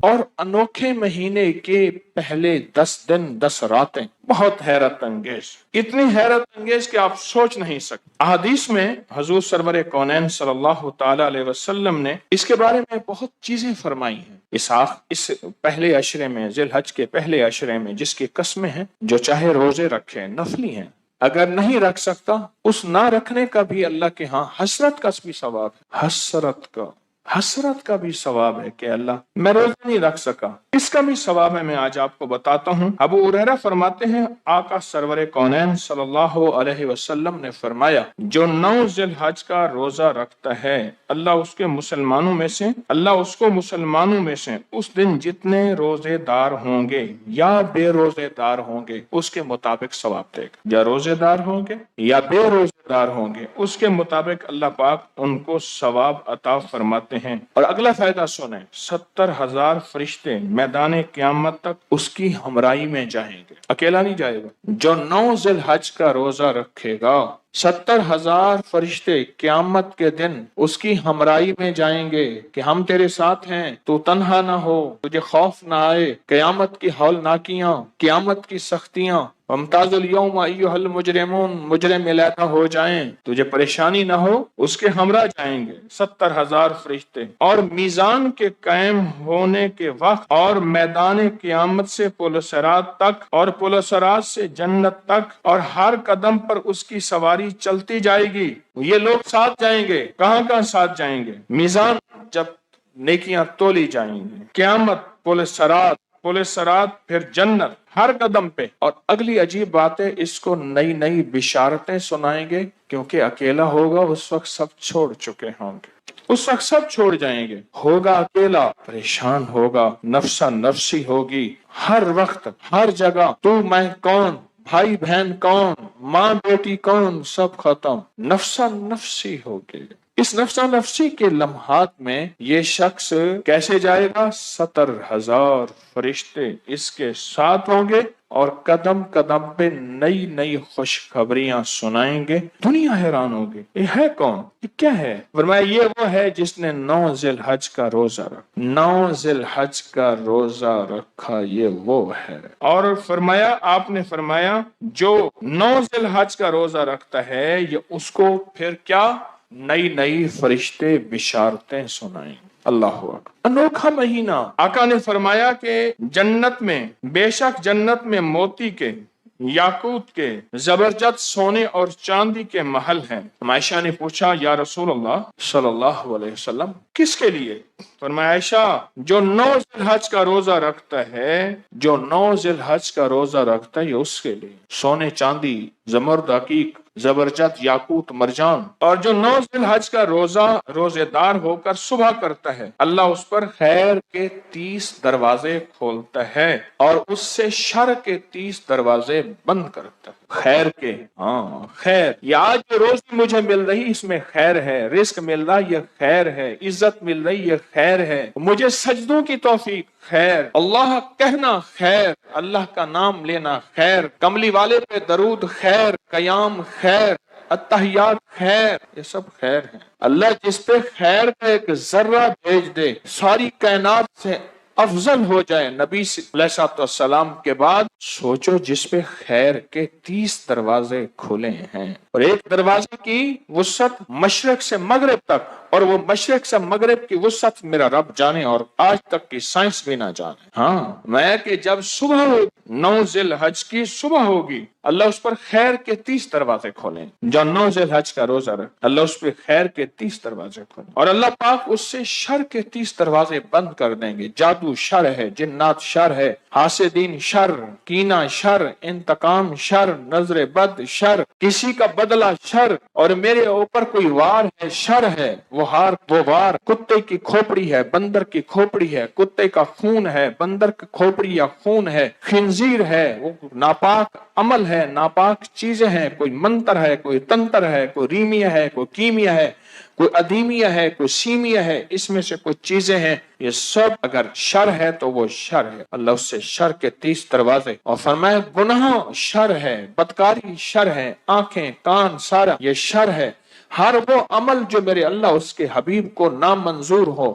اور انوکھے مہینے کے پہلے 10 دن 10 راتیں بہت حیرت انگیز، اتنی حیرت انگیز کہ آپ سوچ نہیں سکتے۔ احادیث میں حضور سرور کونین صلی اللہ تعالی علیہ وسلم نے اس کے بارے میں بہت چیزیں فرمائی ہیں۔ اس پہلے عشرے میں، ذی الحج کے پہلے عشرے میں جس کی قسمیں ہیں، جو چاہے روزے رکھے، نفلی ہیں، اگر نہیں رکھ سکتا اس نہ رکھنے کا بھی اللہ کے ہاں حسرت کا بھی ثواب ہے، حسرت کا بھی ثواب ہے کہ اللہ میں روزہ نہیں رکھ سکا، اس کا بھی ثواب ہے۔ میں آج آپ کو بتاتا ہوں۔ ابو ہریرہ فرماتے ہیں آقا سرور کونین صلی اللہ علیہ وسلم نے فرمایا، جو 9 ذی الحج کا روزہ رکھتا ہے اللہ اس کو مسلمانوں میں سے اس دن جتنے روزے دار ہوں گے یا بے روزے دار ہوں گے اس کے مطابق ثواب دے گا، یا روزے دار ہوں گے یا بے روزے دار ہوں گے اس کے مطابق اللہ پاک ان کو ثواب عطا فرماتے ہیں۔ اور اگلا فائدہ سنیں، 70,000 فرشتے میدان قیامت تک اس کی ہمراہی میں جائیں گے، اکیلا نہیں جائے گا۔ جو 9 ذی الحج کا روزہ رکھے گا 70,000 فرشتے قیامت کے دن اس کی ہمراہی میں جائیں گے کہ ہم تیرے ساتھ ہیں، تو تنہا نہ ہو، تجھے خوف نہ آئے، قیامت کی ہولناکیاں، قیامت کی سختیاں، وامتاز اليوم ایھا المجرمون، مجرم علیحدہ ہو جائیں، تجھے پریشانی نہ ہو، اس کے ہمراہ جائیں گے 70,000 فرشتے۔ اور میزان کے قائم ہونے کے وقت اور میدان قیامت سے پل صراط تک اور پل صراط سے جنت تک اور ہر قدم پر اس کی سواری چلتی جائے گی، یہ لوگ ساتھ جائیں گے۔ کہاں ساتھ جائیں گے؟ میزان جب نیکیاں تولی جائیں گی، قیامت، پل صراط، پھر جنت، ہر قدم پہ۔ اور اگلی عجیب بات ہے، اس کو نئی نئی بشارتیں سنائیں گے، کیونکہ اکیلا ہوگا، اس وقت سب چھوڑ چکے ہوں گے، اس وقت سب چھوڑ جائیں گے، ہوگا اکیلا، پریشان ہوگا، نفسا نفسی ہوگی، ہر وقت ہر جگہ تو میں کون، بھائی بہن کون، ماں بیٹی کون، سب ختم، نفسا نفسی ہوگی۔ اس نفسا نفسی کے لمحات میں یہ شخص کیسے جائے گا؟ 70,000 فرشتے اس کے ساتھ ہوں گے اور قدم قدم پہ نئی نئی خوشخبریاں سنائیں گے۔ دنیا حیران ہوگی، یہ ہے کون، یہ کیا ہے؟ فرمایا یہ وہ ہے جس نے 9 ذی الحج کا روزہ رکھا، 9 ذی الحج کا روزہ رکھا، یہ وہ ہے۔ اور فرمایا، آپ نے فرمایا جو 9 ذی الحج کا روزہ رکھتا ہے یہ اس کو پھر کیا؟ نئی نئی فرشتے بشارتیں سنائیں۔ اللہ اکبر، انوکھا مہینہ۔ آقا نے فرمایا کہ جنت میں، بے شک جنت میں موتی کے، یاقوت کے، زبرجد سونے اور چاندی کے محل ہیں۔ عائشہ نے پوچھا یا رسول اللہ صلی اللہ علیہ وسلم کس کے لیے؟ فرمایا عائشہ جو 9 ذی الحج کا روزہ رکھتا ہے، جو 9 ذی الحج کا روزہ رکھتا ہے یہ اس کے لیے، سونے چاندی، زمرد، عقیق، زبرجد، یاقوت، مرجان۔ اور جو 9 ذی الحج کا روزے دار ہو کر صبح کرتا ہے اللہ اس پر خیر کے 30 دروازے کھولتا ہے اور اس سے شر کے 30 دروازے بند کرتا ہے۔ خیر کے، خیر، یہ آج جو روزی مجھے مل رہی اس میں خیر ہے، رزق مل رہا یہ خیر ہے، عزت مل رہی یہ خیر ہے، مجھے سجدوں کی توفیق خیر، اللہ کہنا خیر، اللہ کا نام لینا خیر، کملی والے پہ درود خیر، قیام خیر، التحیات خیر، یہ سب خیر ہے۔ اللہ جس پہ خیر کا ایک ذرہ بھیج دے ساری کائنات سے افضل ہو جائے نبی علیہ السلام کے بعد، سوچو جس پہ خیر کے 30 دروازے کھلے ہیں اور ایک دروازے کی وسعت مشرق سے مغرب تک، اور وہ مشرق سے مغرب کی وسعت میرا رب جانے اور آج تک کی سائنس بھی نہ جانے۔ میں کہ جب صبح ہوگی، 9 ذی الحج کی صبح ہوگی، اللہ اس پر خیر کے 30 دروازے کھولیں۔ جو 9 ذی الحج کا روزہ رکھ اللہ اس پہ خیر کے 30 دروازے کھولیں، اور اللہ پاک اس سے شر کے 30 دروازے بند کر دیں گے۔ جادو شر ہے، جنات شر ہے، حاسدین شر، کینہ شر، انتقام شر، نظر بد شر، کسی کا بدلہ شر، اور میرے اوپر کوئی وار ہے شر ہے، وہ وار کتے کی کھوپڑی ہے، بندر کی کھوپڑی ہے، کتے کا خون ہے، بندر کی کھوپڑی یا خون ہے، خنزیر ہے، وہ ناپاک عمل ہے، ناپاک چیزیں ہیں، کوئی منتر ہے، کوئی تنتر ہے، کوئی ریمیہ ہے، کوئی کیمیا ہے، کوئی ادیمیہ ہے، کوئی سیمیہ ہے، اس میں سے کچھ چیزیں ہیں، یہ سب اگر شر ہے تو وہ شر ہے، اللہ اس سے شر کے 30 دروازے۔ اور فرمایا گناہ شر ہے، بدکاری شر ہے، آنکھیں کان سارا یہ شر ہے، ہر وہ عمل جو میرے اللہ اس کے حبیب کو نامنظور ہو